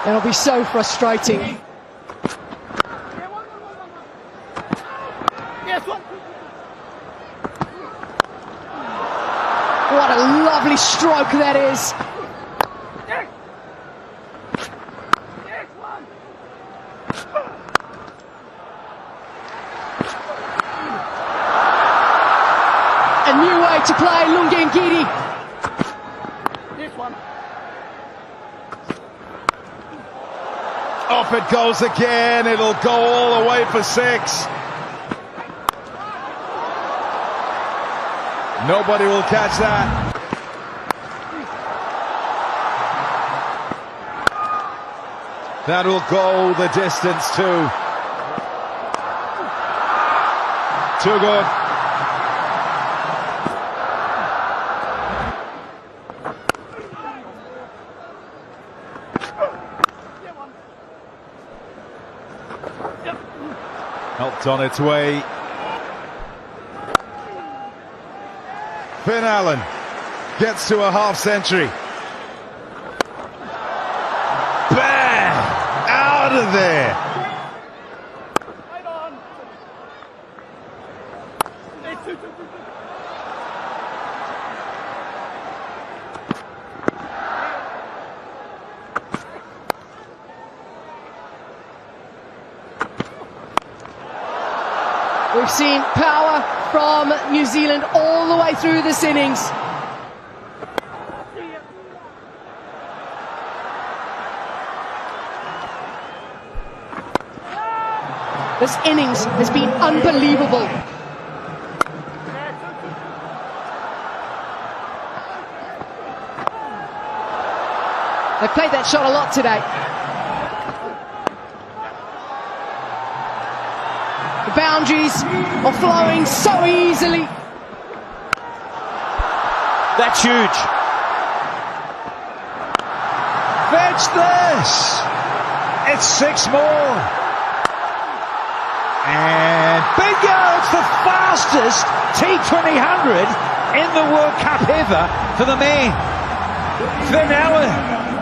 It'll be so frustrating. What a lovely stroke that is. A new way to play Lungengiri. Off it goes again, it'll go all the way for 6. Nobody will catch that. That'll go the distance too. Too good. Helped on its way. Finn Allen gets to a half-century. Bang! Out of there! We've seen power from New Zealand all the way through this innings. This innings has been unbelievable. They've played that shot a lot today. The boundaries are flowing so easily. That's huge. Fetch this. It's 6 more. And bingo! It's the fastest T20 100 in the World Cup ever for the man. Finn Allen.